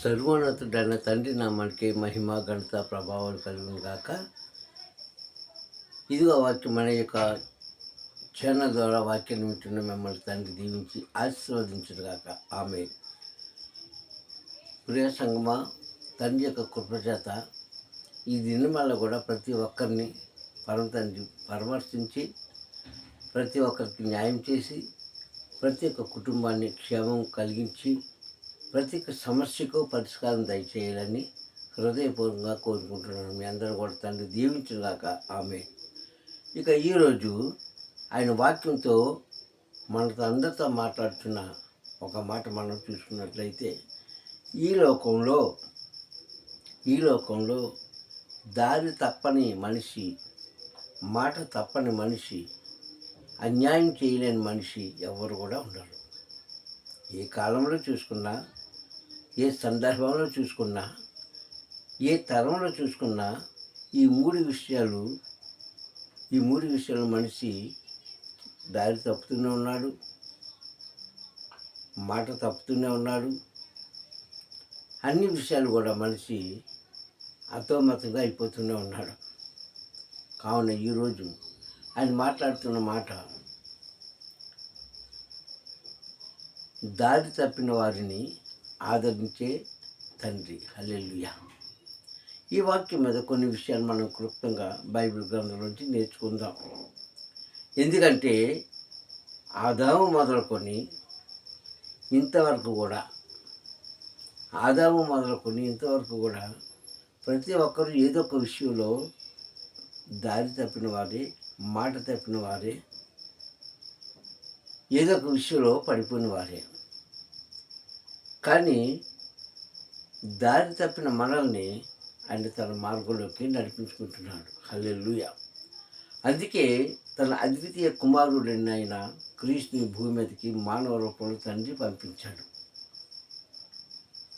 సర్వోన్నతుడైన తండ్రి నామానికి మహిమ ఘనత ప్రభావాలు కలుగును గాక. ఇదిగో వాక్యం మన యొక్క ఛానల్ ద్వారా వాక్యాన్ని వింటున్న మిమ్మల్ని తండ్రి దీవించి ఆశీర్వదించును గాక. ఆమె ప్రియ సంగమా, తండ్రి యొక్క కృపచేత ఈ దినం వల్ల కూడా ప్రతి ఒక్కరిని పరమ తండ్రి పరామర్శించి ప్రతి ఒక్కరికి న్యాయం చేసి ప్రతి ఒక్క కుటుంబాన్ని క్షేమం కలిగించి ప్రతి ఒక్క సమస్యకు పరిష్కారం దయచేయాలని హృదయపూర్వకంగా కోరుకుంటున్నాను. మీ అందరూ కూడా తండ్రి దీవించుగాక. ఆమె ఇక ఈరోజు ఆయన వాక్యంతో మనతో అందరితో మాట్లాడుతున్న ఒక మాట మనం చూసుకున్నట్లయితే, ఈ లోకంలో దారి తప్పని మనిషి, మాట తప్పని మనిషి, అన్యాయం చేయలేని మనిషి ఎవరు కూడా ఉండరు. ఏ కాలంలో చూసుకున్నా, ఏ సందర్భంలో చూసుకున్నా, ఏ తరంలో చూసుకున్నా ఈ మూడు విషయాలు మనిషి దారి తప్పుతూనే ఉన్నాడు, మాట తప్పుతూనే ఉన్నాడు. అన్ని విషయాలు కూడా మనిషి అతోమతంగా అయిపోతూనే ఉన్నాడు. కావున ఈరోజు ఆయన మాట్లాడుతున్న మాట, దారి తప్పిన వారిని ఆదరించే తండ్రి. హల్లెలూయా. ఈ వాక్యం మీద కొన్ని విషయాలు మనం క్లుప్తంగా బైబిల్ గ్రంథం నుంచి నేర్చుకుందాం. ఎందుకంటే ఆదాము మొదలుకొని ఇంతవరకు కూడా ప్రతి ఒక్కరు ఏదో ఒక విషయంలో దారి తప్పిన వారే, మాట తప్పిన వారే, ఏదో ఒక విషయంలో పడిపోయిన వారే. కానీ దారి తప్పిన మనల్ని ఆయన తన మార్గంలోకి నడిపించుకుంటున్నాడు. హల్లెలూయా. అందుకే తన అద్వితీయ కుమారుడైన ఆయన క్రీస్తుని భూమి మీదకి మానవ రూపంలో తండ్రి పంపించాడు.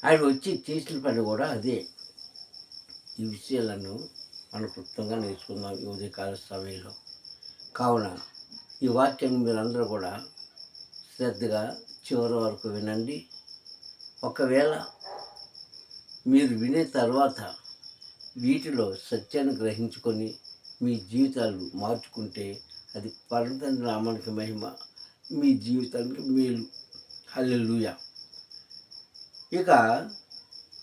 ఆయన వచ్చి చేసిన పని కూడా అదే. ఈ విషయాలను మనం క్లుప్తంగా నేర్చుకుందాం ఈ ఉదయకాల సమయంలో. కావున ఈ వాక్యాన్ని మీరందరూ కూడా శ్రద్ధగా చివరి వరకు వినండి. ఒకవేళ మీరు వినే తర్వాత వీటిలో సత్యాన్ని గ్రహించుకొని మీ జీవితాలు మార్చుకుంటే అది పరమతండ్రి నామానికి మహిమ, మీ జీవితానికి మేలు. హల్లెలూయా. ఇక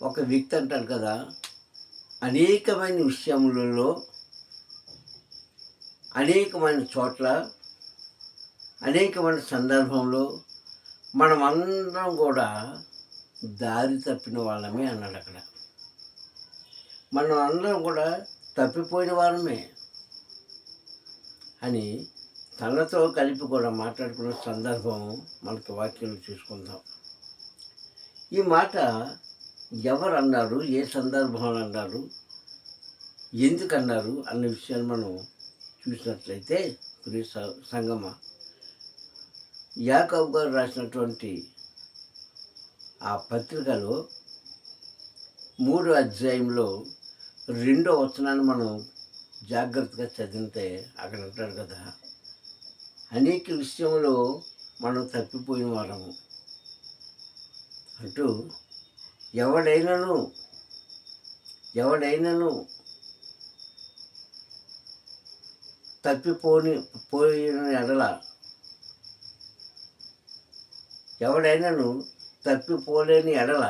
ఒక వ్యక్తి అంటారు కదా, అనేకమైన విషయములలో, అనేకమైన చోట్ల, అనేకమైన సందర్భంలో మనమందరం కూడా దారి తప్పిన వాళ్ళమే అన్నాడు అక్కడ. మనం అందరం కూడా తప్పిపోయిన వారమే అని తనతో కలిపి కూడా మాట్లాడుకున్న సందర్భం మనకి వాక్యంలో చూసుకుందాం. ఈ మాట ఎవరు అన్నారు, ఏ సందర్భంలో అన్నారు, ఎందుకన్నారు అన్న విషయాన్ని మనం చూసినట్లయితే, ప్రియ సంగమ, యాకోబు గారు రాసినటువంటి ఆ పత్రికలో 3వ అధ్యాయంలో 2వ వచనాన్ని మనం జాగ్రత్తగా చదివితే అక్కడ అంటాడు కదా, అనేక విషయంలో మనం తప్పిపోయిన వారము అంటూ, ఎవడైనాను తప్పిపోలేని ఎడల,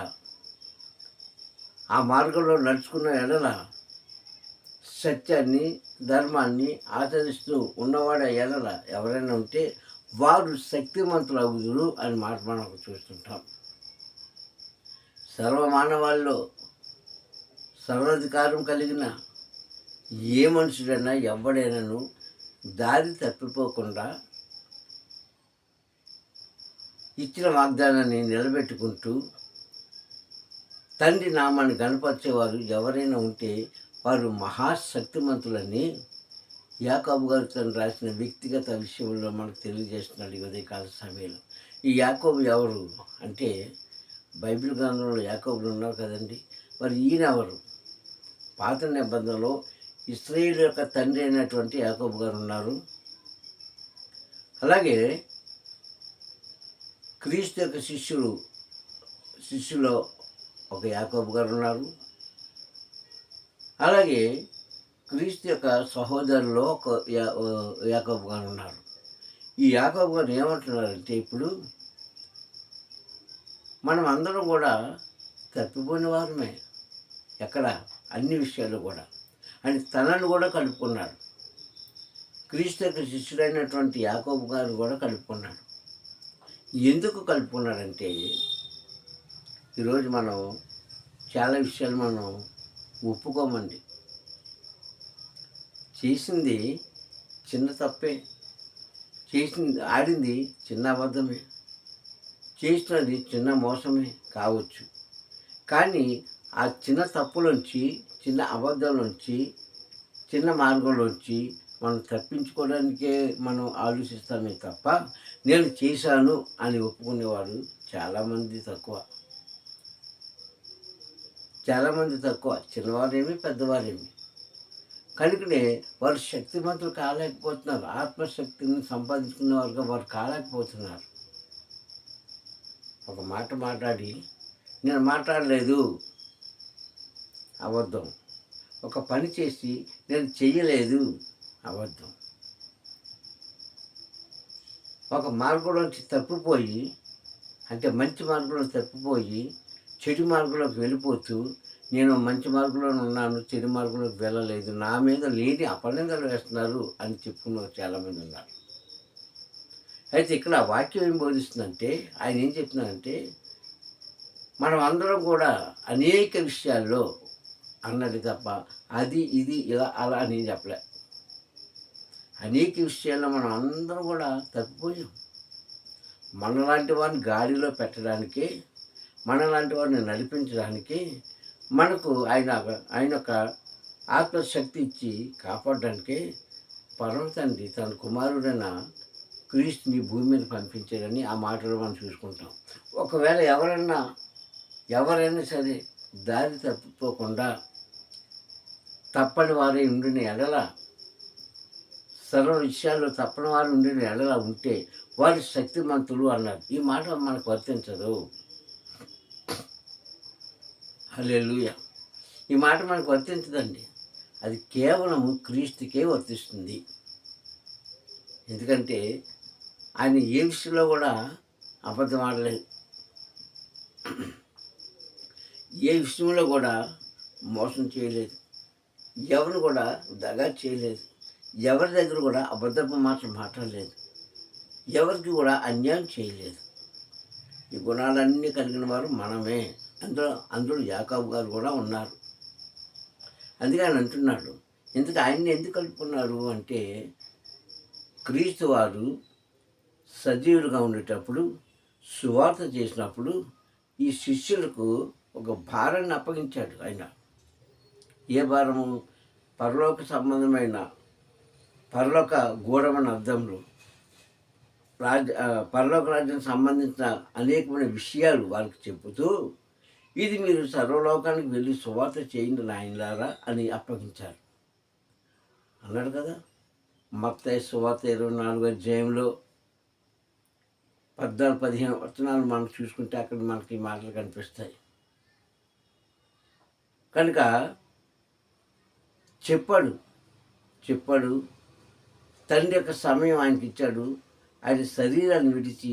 ఆ మార్గంలో నడుచుకున్న ఎడల, సత్యాన్ని ధర్మాన్ని ఆచరిస్తూ ఉన్నవాడ ఎడల ఎవరైనా ఉంటే వారు శక్తిమంతులు అవుదురు అని మాట మనం చూస్తుంటాం. సర్వమానవాళ్ళలో సర్వాధికారం కలిగిన ఏ మనుషుడైనా ఎవడైనాను దారి తప్పిపోకుండా ఇచ్చిన వాగ్దానాన్ని నిలబెట్టుకుంటూ తండ్రి నామాన్ని గణపరిచేవారు ఎవరైనా ఉంటే వారు మహాశక్తిమంతులని యాకోబు గారు తను రాసిన వ్యక్తిగత విషయంలో మనకు తెలియజేస్తున్నాడు ఈ ఉదయకాల సమయంలో. ఈ యాకోబు ఎవరు అంటే, బైబిల్ గ్రంథంలో యాకోబులు ఉన్నారు కదండి. మరి ఈయన ఎవరు? పాత నిబంధనలో ఇశ్రాయేలు యొక్క తండ్రి అయినటువంటి యాకోబు గారు ఉన్నారు. అలాగే క్రీస్తు యొక్క శిష్యులో ఒక యాకోబు గారు ఉన్నారు. అలాగే క్రీస్తు యొక్క సహోదరులో ఒక యాకోబు గారు ఉన్నారు. ఈ యాకోబు గారు ఏమంటున్నారంటే, ఇప్పుడు మనం అందరం కూడా తప్పిపోయిన వారమే. ఎక్కడ? అన్ని విషయాల్లో కూడా. అని తనను కూడా కలుపుకున్నాడు. క్రీస్తు యొక్క శిష్యుడైనటువంటి యాకోబు గారు కూడా కలుపుకున్నాడు. ఎందుకు కలుపుకున్నాడంటే, ఈరోజు మనం చాలా విషయాలు మనం ఒప్పుకోమండి. చేసింది చిన్న తప్పే, ఆడింది చిన్న అబద్ధమే, చేసినది చిన్న మోసమే కావచ్చు. కానీ ఆ చిన్న తప్పులోంచి, చిన్న అబద్ధంలోంచి, చిన్న మార్గంలోంచి మనం తప్పించుకోవడానికే మనం ఆలోచిస్తామే తప్ప, నేను చేశాను అని ఒప్పుకునేవాడు చాలామంది తక్కువ. చిన్నవారేమి పెద్దవారేమి. కనుకనే వారు శక్తిమంతులు కాలేకపోతున్నారు. ఆత్మశక్తిని సంపాదించుకునే వారుగా వారు కాలేకపోతున్నారు. ఒక మాట మాట్లాడి నేను మాట్లాడలేదు, అబద్ధం. ఒక పని చేసి నేను చెయ్యలేదు, అబద్ధం. ఒక మార్గంలోంచి తప్పిపోయి, అంటే మంచి మార్గంలో తప్పిపోయి చెడు మార్గంలోకి వెళ్ళిపోతూ, నేను మంచి మార్గంలో ఉన్నాను, చెడు మార్గంలోకి వెళ్ళలేదు, నా మీద లేని అపనిందలు వేస్తున్నారు అని చెప్పుకున్నారు చాలామంది ఉన్నారు. అయితే ఇక్కడ వాక్యం ఏం బోధిస్తుందంటే, ఆయన ఏం చెప్తున్నారంటే, మనం అందరం కూడా అనేక విషయాల్లో అన్నది తప్ప అది ఇది ఇలా అలా అని చెప్పలే. అనేక విషయాల్లో మనం అందరం కూడా తప్పిపోయాం. మనలాంటి వారిని గాడిలో పెట్టడానికి, మనలాంటి వారిని నడిపించడానికి మనకు ఆయన యొక్క ఆత్మశక్తి ఇచ్చి కాపాడడానికి పరమ తండ్రి తన కుమారుడైన క్రీస్తుని భూమి మీద పంపించారని ఆ మాటలు మనం చూసుకుంటాం. ఒకవేళ ఎవరైనా సరే దారి తప్పిపోకుండా తప్పని వారే ఉండిన ఎడల, సర్వ విషయాల్లో తప్పని వారు ఉండిన ఎడల ఉంటే వారు శక్తిమంతులు అన్నారు. ఈ మాట మనకు వర్తించదు. హల్లెలూయా. ఈ మాట మనకు వర్తించదండి. అది కేవలము క్రీస్తుకే వర్తిస్తుంది. ఎందుకంటే ఆయన ఏ విషయంలో కూడా అబద్ధం ఆడలేదు, ఏ విషయంలో కూడా మోసం చేయలేదు, ఎవరు కూడా దగా చేయలేదు, ఎవరి దగ్గర కూడా అబద్ధపు మాటలు మాట్లాడలేదు, ఎవరికి కూడా అన్యాయం చేయలేదు. ఈ గుణాలన్నీ కలిగిన వారు మనమే. అందులో యాకోబు గారు కూడా ఉన్నారు. అందుకే ఆయన అంటున్నాడు. ఆయన్ని ఎందుకు కలుపుకున్నాడు అంటే, క్రీస్తు వారు సజీవులుగా ఉండేటప్పుడు సువార్త చేసినప్పుడు ఈ శిష్యులకు ఒక భారాన్ని అప్పగించాడు ఆయన. ఏ భారము? పరలోక సంబంధమైన, పరలోక గూఢమైన అర్థంలో పరలోక రాజ్యానికి సంబంధించిన అనేకమైన విషయాలు వారికి చెబుతూ, ఇది మీరు సర్వలోకానికి వెళ్ళి సువార్త చేయండి నాయనలారా అని అప్పగించారు అన్నాడు కదా. మత్తయి సువార్త 24వ అధ్యాయంలో 14-15 వచనాలు మనం చూసుకుంటే అక్కడ మనకి ఈ మాటలు కనిపిస్తాయి. కనుక చెప్పాడు తండ్రి యొక్క సమయం ఆయనకి ఇచ్చాడు. ఆయన శరీరాన్ని విడిచి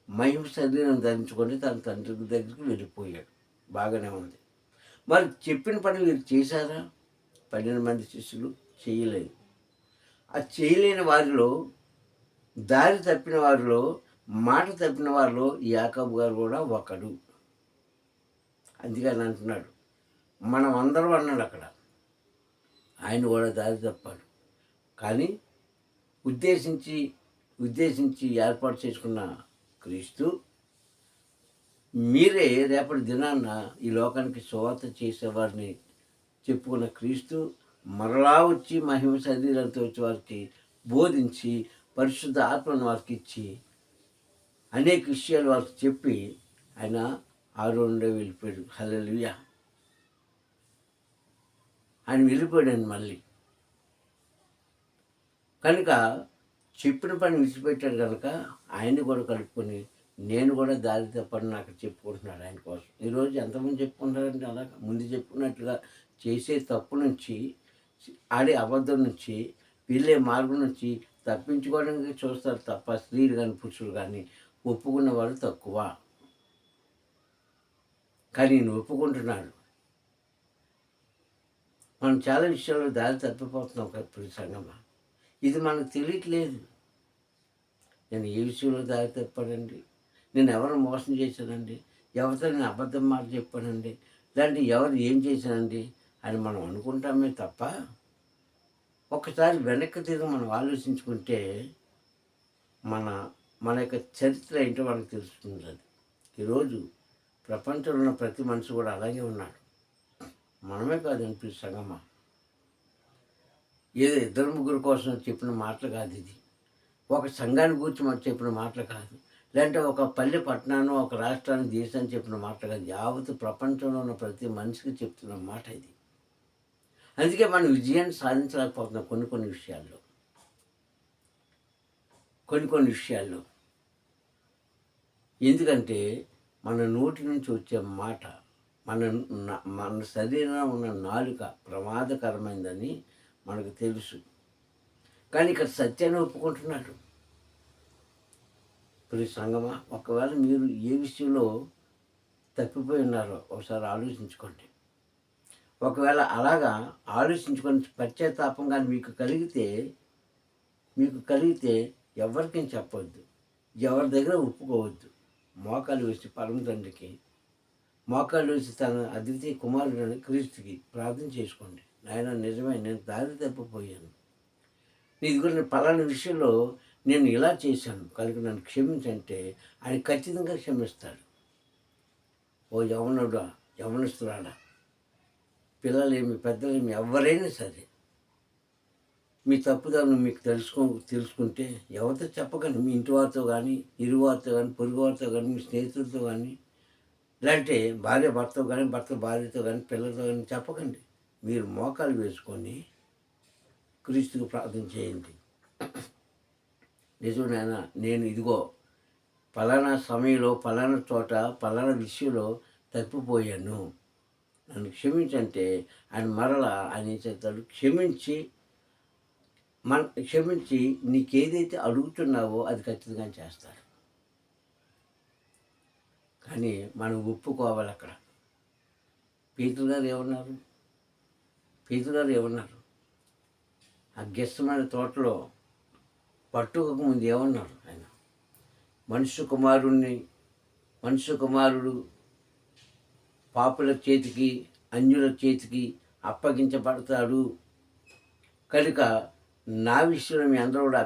మహిమ శరీరం ధరించుకొని తన తండ్రి దగ్గరికి వెళ్ళిపోయాడు. బాగానే ఉంది. మరి చెప్పిన పని వీరు చేశారా? 12 మంది శిష్యులు చేయలేదు. ఆ చేయలేని వారిలో, దారి తప్పిన వారిలో, మాట తప్పిన వారిలో యాకోబు గారు కూడా ఒకడు. అందుకని అంటున్నాడు, మనం అందరం అన్నాడు అక్కడ. ఆయన కూడా దారి తప్పాడు. కానీ ఉద్దేశించి ఏర్పాటు చేసుకున్న క్రీస్తు, మీరే రేపటి దినాన్న ఈ లోకానికి సువార్త చేసేవారిని చెప్పుకున్న క్రీస్తు మరలా వచ్చి మహిమ శరీరంతో వచ్చి వారికి బోధించి పరిశుద్ధ ఆత్మను వారికి ఇచ్చి అనేక విషయాలు వారికి చెప్పి ఆయన ఆరోండే వెళ్ళిపోయాడు. హల్లెలూయా. ఆయన వెళ్ళిపోయాడు మళ్ళీ. కనుక చెప్పిన పని విడిచిపెట్టాడు కనుక ఆయన్ని కూడా కలుపుకొని నేను కూడా దారి తప్పని నాకు చెప్పుకుంటున్నాడు ఆయన కోసం. ఈరోజు ఎంతమంది చెప్పుకుంటారంటే అలా ముందు చెప్పుకున్నట్టుగా చేసే తప్పు నుంచి, ఆడే అబద్ధం నుంచి, వెళ్ళే మార్గం నుంచి తప్పించుకోవడానికి చూస్తారు తప్ప స్త్రీలు కానీ పురుషులు కానీ ఒప్పుకున్న వాళ్ళు తక్కువ. కానీ ఈయన ఒప్పుకుంటున్నాడు. మనం చాలా విషయాల్లో దారి తప్పిపోతున్నాం ఇప్పుడు సంగమా. ఇది మనకు తెలియట్లేదు. నేను ఏ విషయంలో దారి తప్పానండి, నేను ఎవరు మోసం చేశానండి, ఎవరితో నేను అబద్ధం మాట చెప్పానండి, లేదంటే ఎవరు ఏం చేశానండి అని మనం అనుకుంటామే తప్ప ఒక్కసారి వెనక్కి తిరిగి మనం ఆలోచించుకుంటే మన మన యొక్క చరిత్ర ఏంటో మనకు తెలుస్తుంది. అది ఈరోజు ప్రపంచంలో ఉన్న ప్రతి మనిషి కూడా అలాగే ఉన్నాడు. మనమే కాదు అనిపిస్తుంది సంగమా. ఏదో ఇద్దరు ముగ్గురు కోసం చెప్పిన మాటలు కాదు ఇది. ఒక సంఘాన్ని గురించి మనం చెప్పిన మాటలు కాదు, లేదంటే ఒక పల్లె పట్టణాన్ని, ఒక రాష్ట్రాన్ని, దేశాన్ని చెప్పిన మాటలు కాదు. యావత్ ప్రపంచంలో ఉన్న ప్రతి మనిషికి చెప్తున్న మాట ఇది. అందుకే మనం విజయాన్ని సాధించలేకపోతున్నాం కొన్ని విషయాల్లో. కొన్ని విషయాల్లో ఎందుకంటే మన నోటి నుంచి వచ్చే మాట, మన శరీరంలో ఉన్న నాలుక ప్రమాదకరమైందని మనకు తెలుసు. కానీ ఇక్కడ సత్యాన్ని ఒప్పుకుంటున్నాడు. ఇప్పుడు సంగమా, ఒకవేళ మీరు ఏ విషయంలో తప్పిపోయి ఉన్నారో ఒకసారి ఆలోచించుకోండి. ఒకవేళ అలాగా ఆలోచించుకొని పశ్చాత్తాపం కానీ మీకు కలిగితే ఎవరికి చెప్పవద్దు, ఎవరి దగ్గర ఒప్పుకోవద్దు. మోకాలు వేసి పరమ తండ్రికి మోకాలు వేసి తన అద్వితీయ కుమారుడైన క్రీస్తుకి ప్రార్థన చేసుకోండి. నాయన నిజమే, నేను దారి తప్పిపోయాను, ఇది కూడా నేను పలానా విషయంలో నేను ఇలా చేశాను కనుక నన్ను క్షమించంటే ఆయన ఖచ్చితంగా క్షమిస్తాడు. ఓ యవనస్తురాడా, పిల్లలేమి పెద్దలేమి ఎవరైనా సరే మీ తప్పుదాన్ని మీకు తెలుసుకుంటే ఎవరితో చెప్పకండి. మీ ఇంటి వారితో కానీ, ఇరువారితో కానీ, పొరుగు వారితో కానీ, మీ స్నేహితులతో కానీ, లేదంటే భార్య భర్తతో కానీ, భర్త భార్యతో కానీ, పిల్లలతో కానీ చెప్పకండి. మీరు మోకాలు వేసుకొని క్రీస్తుకు ప్రార్థన చేయండి. నిజమేనా, నేను ఇదిగో పలానా సమయంలో, పలానా చోట, పలానా విషయంలో తప్పిపోయాను, నన్ను క్షమించంటే ఆయన మరలా ఆయన ఏం చేస్తాడు, క్షమించి నీకేదైతే అడుగుతున్నావో అది ఖచ్చితంగా చేస్తాడు. కానీ మనం ఒప్పుకోవాలి. అక్కడ పేతురు గారు ఏమన్నారు, ఆ గెస్సెమనే తోటలో పట్టుకోకముందు ఏమన్నారు ఆయన, మనుష్య కుమారుడు పాపుల చేతికి, అన్యుల చేతికి అప్పగించబడతాడు కనుక నా విషయంలో మీ అందరూ కూడా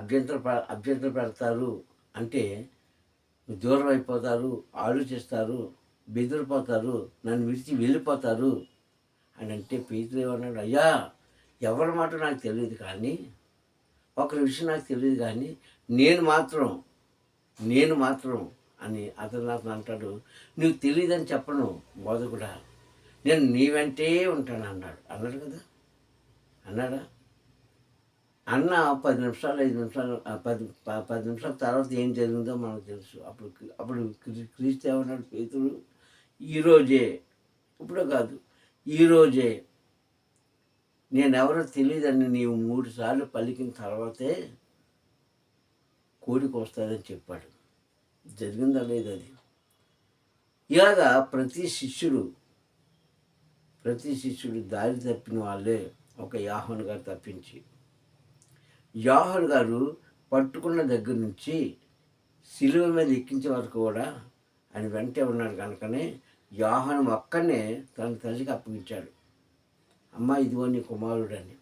అభ్యంతర పెడతారు అంటే దూరం అయిపోతారు, ఆలోచిస్తారు, బెదిరిపోతారు, నన్ను విడిచి వెళ్ళిపోతారు అని అంటే పేతురు ఏమన్నాడు, అయ్యా ఎవరి మాట నాకు తెలియదు కానీ, ఒకరి విషయం నాకు తెలియదు కానీ నేను మాత్రం అని అతను నాకు అంటాడు, నువ్వు తెలియదని చెప్పను బోధకుడా, నేను నీ వెంటే ఉంటాను అన్నాడు కదా. అన్నాడా? అన్న 10 నిమిషాలు 5 నిమిషాలు 10 నిమిషాల తర్వాత ఏం జరిగిందో మనకు తెలుసు. అప్పుడు క్రీస్తు ఏమన్నాడు, పేతురు ఈరోజే, ఇప్పుడు కాదు, ఈరోజే నేనెవరో తెలియదని నీవు 3 సార్లు పలికిన తర్వాతే కోడికి వస్తుందని చెప్పాడు. జరిగిందా లేదు అది. ఇలాగా ప్రతి శిష్యుడు దారి తప్పిన వాళ్ళే ఒక యోహాను గారు తప్పించి, యోహాను గారు పట్టుకున్న దగ్గర నుంచి సిలువ మీద ఎక్కించే వరకు కూడా ఆయన వెంటే ఉన్నాడు కనుకనే యోహాను ఒక్కనే తన తల్లికి అప్పగించాడు. అమ్మ ఇదిగో నీ కుమారుడని.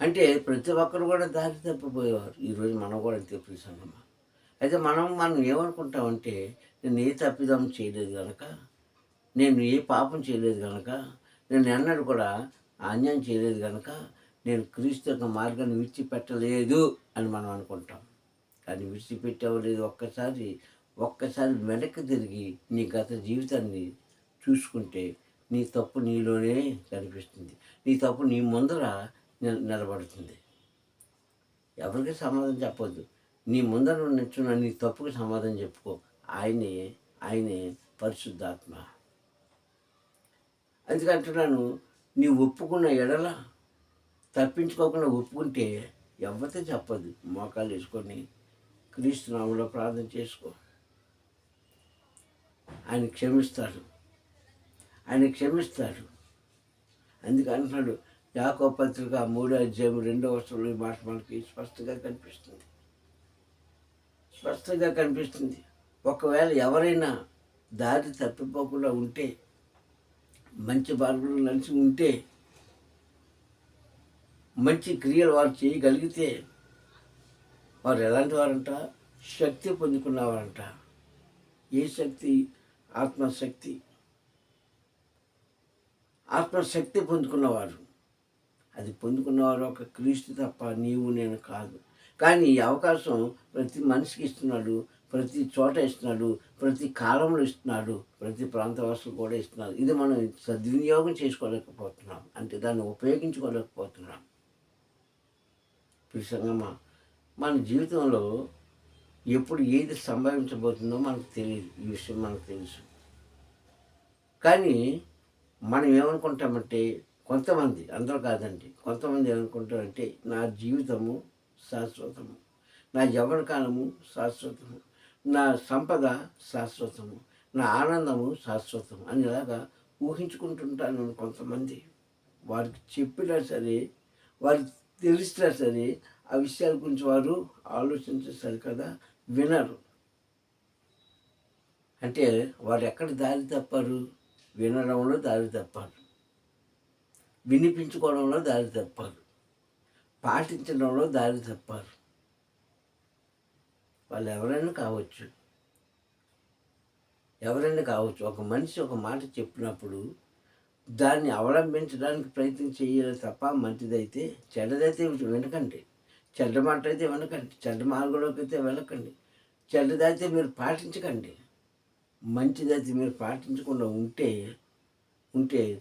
అంటే ప్రతి ఒక్కరు కూడా దారి తప్పిపోయేవారు. ఈరోజు మనం కూడా అంతే ప్రిసంగమ్మ. అయితే మనం ఏమనుకుంటామంటే, నేను ఏ తప్పిదం చేయలేదు కనుక, నేను ఏ పాపం చేయలేదు కనుక, నేను ఎన్నడూ కూడా అన్యాయం చేయలేదు కనుక నేను క్రీస్తు యొక్క మార్గాన్ని విడిచిపెట్టలేదు అని మనం అనుకుంటాం. కానీ విడిచిపెట్టావు లేదు. ఒక్కసారి వెనక్కి తిరిగి నీ గత జీవితాన్ని చూసుకుంటే నీ తప్పు నీలోనే కనిపిస్తుంది. నీ తప్పు నీ ముందర నిలబడుతుంది. ఎవరికి సమాధానం చెప్పొద్దు. నీ ముందర నిల్చున్న నీ తప్పుకు సమాధానం చెప్పుకో. ఆయనే ఆయనే పరిశుద్ధాత్మ. అందుకంటున్నాను, నీవు ఒప్పుకున్న ఎడల తప్పించుకోకుండా ఒప్పుకుంటే ఎవరితో చెప్పదు. మోకాలు వేసుకొని క్రీస్తు నామములో ప్రార్థన చేసుకో. ఆయన క్షమిస్తాడు, ఆయన క్షమిస్తాడు. అందుకంటున్నాడు యాకోబు పత్రిక 3:2 ఈ మాట మనకి స్పష్టంగా కనిపిస్తుంది, స్పష్టంగా కనిపిస్తుంది. ఒకవేళ ఎవరైనా దారి తప్పిపోకుండా ఉంటే, మంచి మార్గంలో నడిచి ఉంటే, మంచి క్రియలు వారు చేయగలిగితే వారు ఎలాంటి వారంట? శక్తి పొందుకున్నవారంట. ఏ శక్తి? ఆత్మశక్తి. ఆత్మశక్తి పొందుకున్నవారు. అది పొందుకున్నవారు ఒక క్రీస్తు తప్ప నీవు నేను కాదు. కానీ ఈ అవకాశం ప్రతి మనిషికి ఇస్తున్నాడు, ప్రతి చోట ఇస్తున్నాడు, ప్రతి కాలంలో ఇస్తున్నాడు, ప్రతి ప్రాంతవాసులు కూడా ఇస్తున్నారు. ఇది మనం సద్వినియోగం చేసుకోలేకపోతున్నాం, అంటే దాన్ని ఉపయోగించుకోలేకపోతున్నాం. సంగమా, మన జీవితంలో ఎప్పుడు ఏది సంభవించబోతుందో మనకు తెలియదు. ఈ విషయం మనకు తెలుసు. కానీ మనం ఏమనుకుంటామంటే, కొంతమంది, అందరూ కాదండి, కొంతమంది ఏమనుకుంటారంటే, నా జీవితము శాశ్వతము, నా యవ్వన కాలము శాశ్వతము, నా సంపద శాశ్వతము, నా ఆనందము శాశ్వతము అని ఇలాగా ఊహించుకుంటుంటాను కొంతమంది. వారికి చెప్పినా సరే, వారికి తెలిసినా సరే, ఆ విషయాల గురించి వారు ఆలోచించేసరి కదా వినరు. అంటే వారు ఎక్కడ దారి తప్పారు? వినడంలో దారి తప్పారు, వినిపించుకోవడంలో దారి తప్పారు, పాటించడంలో దారి తప్పారు. వాళ్ళు ఎవరైనా కావచ్చు, ఎవరైనా కావచ్చు. ఒక మనిషి ఒక మాట చెప్పినప్పుడు దాన్ని అవలంబించడానికి ప్రయత్నం చేయాలి తప్ప, మంచిదైతే చెడ్డదైతే వినకండి, చెడ్డ మాట అయితే వినకండి, చెడ్డ మార్గంలోకి అయితే వెళ్ళకండి, చెడ్డదైతే మీరు పాటించకండి. మంచిదైతే మీరు పాటించకుండా ఉంటే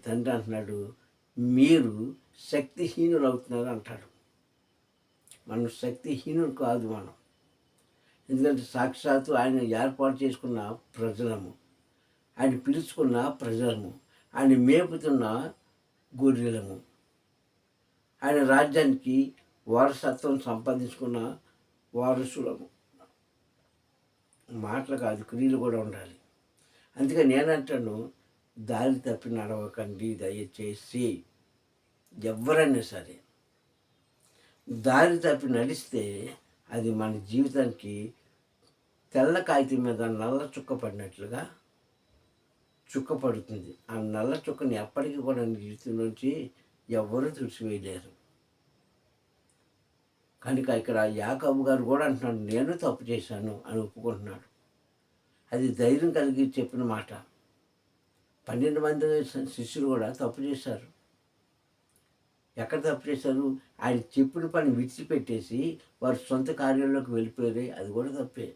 తండ్రి అంటున్నాడు, మీరు శక్తిహీనులు అవుతున్నారు అంటాడు. మనం శక్తిహీనులు కాదు మనం. ఎందుకంటే సాక్షాత్తు ఆయన ఏర్పాటు చేసుకున్న ప్రజలము, ఆయన పిలుచుకున్న ప్రజలము, ఆయన మేపుతున్న గొర్రెలము, ఆయన రాజ్యానికి వారసత్వం సంపాదించుకున్న వారసులము. మాటలు కాదు, క్రియలు కూడా ఉండాలి. అందుకే నేనంటాను, దారి తప్పి నడవకండి దయచేసి. ఎవరైనా సరే దారి తప్పి నడిస్తే అది మన జీవితానికి తెల్ల కాగితం మీద నల్ల చుక్క పడినట్లుగా చుక్క పడుతుంది. ఆ నల్ల చుక్కని ఎప్పటికీ కూడా నీ జీవితం నుంచి ఎవరూ తుడిచివేయలేరు. కనుక ఇక్కడ యాకోబు గారు కూడా అంటున్నాడు, నేను తప్పు చేశాను అని ఒప్పుకుంటున్నాడు. అది ధైర్యం కలిగి చెప్పిన మాట. 12 మంది శిష్యులు కూడా తప్పు చేశారు. ఎక్కడ తప్పు చేశారు? ఆయన చెప్పిన పని విడిచిపెట్టేసి వారి సొంత కార్యాల్లోకి వెళ్ళిపోయారు. అది కూడా తప్పే.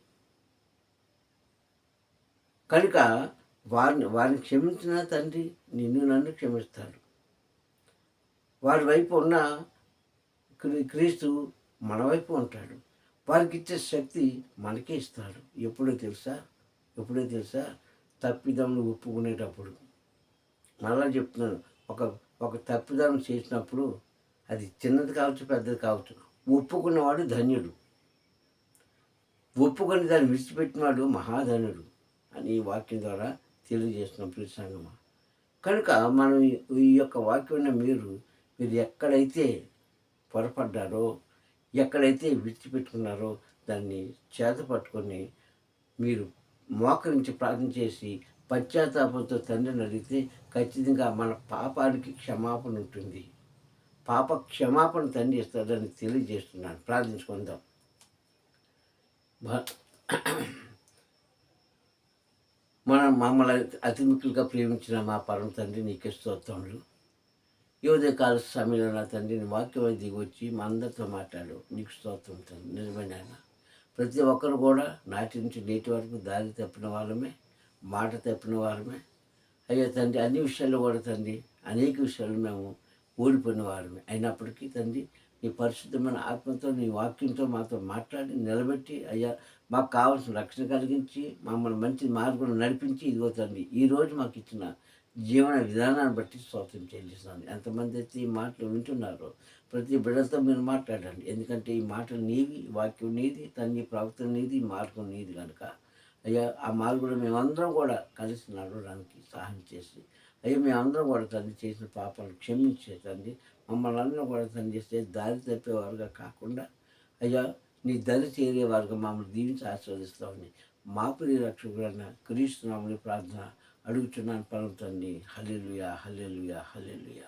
కనుక వారిని క్షమించిన తండ్రి నిన్ను నన్ను క్షమిస్తాడు. వారి వైపు ఉన్న క్రీస్తు మన వైపు ఉంటాడు. వారికి ఇచ్చే శక్తి మనకే ఇస్తాడు. ఎప్పుడో తెలుసా? తప్పిదములు ఒప్పుకునేటప్పుడు. మళ్ళా చెప్తున్నాను, ఒక తప్పిదం చేసినప్పుడు అది చిన్నది కావచ్చు, పెద్దది కావచ్చు, ఒప్పుకున్నవాడు ధన్యుడు, ఒప్పుకొని దాన్ని విడిచిపెట్టినవాడు మహాధన్యుడు అని ఈ వాక్యం ద్వారా తెలియజేస్తున్నాం ప్రియ సంగమా. కనుక మనం ఈ యొక్క వాక్యం మీరు ఎక్కడైతే పొరపడ్డారో, ఎక్కడైతే విడిచిపెట్టుకున్నారో దాన్ని చేత పట్టుకొని మీరు మోకరించి ప్రార్థన చేసి పశ్చాత్తాపంతో తండ్రిని అడిగితే ఖచ్చితంగా మన పాపానికి క్షమాపణ ఉంటుంది. పాప క్షమాపణ తండ్రి ఇస్తాడని తెలియజేస్తున్నాను. ప్రార్థించుకుందాం. మమ్మల్ని అతి ముఖ్యంగా ప్రేమించిన మా పరమ తండ్రి నీకే స్తోత్రములు. ఈ ఉదయకాల సమయంలో నా తండ్రి నీ వాక్యం దిగి వచ్చి మా అందరితో మాట్లాడు. నీకు స్తోత్రం తండ్రి. నిజమైన ప్రతి ఒక్కరు కూడా నాటి నుంచి నేటి వరకు దారి తప్పిన వాళ్ళమే, మాట తప్పిన వాళ్ళమే. అయ్యో తండ్రి, అన్ని విషయాల్లో కూడా తండ్రి అనేక విషయాలు మేము ఓడిపోయిన వారమే. అయినప్పటికీ తండ్రి నీ పరిశుద్ధమైన ఆత్మతో నీ వాక్యంతో మాతో మాట్లాడి నిలబెట్టి అయ్యా మాకు కావాల్సిన రక్షణ కలిగించి మమ్మల్ని మంచి మార్గంలో నడిపించి ఇదిగో తండ్రి ఈరోజు మాకు ఇచ్చిన జీవన విధానాన్ని బట్టి స్తోత్రం చెల్లిస్తున్నాను. ఎంతమంది అయితే ఈ మాటలు వింటున్నారో ప్రతి బిడ్డలతో మీరు మాట్లాడండి. ఎందుకంటే ఈ మాటలు నీవి, వాక్యం నీది, తండ్రి ప్రవక్త నీది, మార్గం నీది కనుక అయ్యా ఆ మార్గంలో మేమందరం కూడా కలిసి నడవడానికి సహాయం చేసి అయ్యా మేమందరం కూడా తండ్రి చేసిన పాపాలు క్షమించే తండ్రి మమ్మల్ని అందరం కూడా తండ్రి చేస్తే దారి తప్పేవారుగా కాకుండా అయ్యా నీ దరి చేరేవారుగా మమ్మల్ని దీవించి ఆశీర్వదిస్తామని మా ప్రియ రక్షకుడైన క్రీస్తు నామములో ప్రార్థన అడుగుతున్నాను పరమ తండ్రి. హల్లెలూయా, హల్లెలూయా, హల్లెలూయా.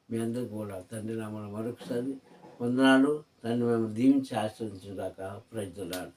మీ అందరికీ కూడా తండ్రి నామములో మరొకసారి వందనాలు. తండ్రి మేము దీవించి ఆశీర్వదించుగాక. Praise the lord.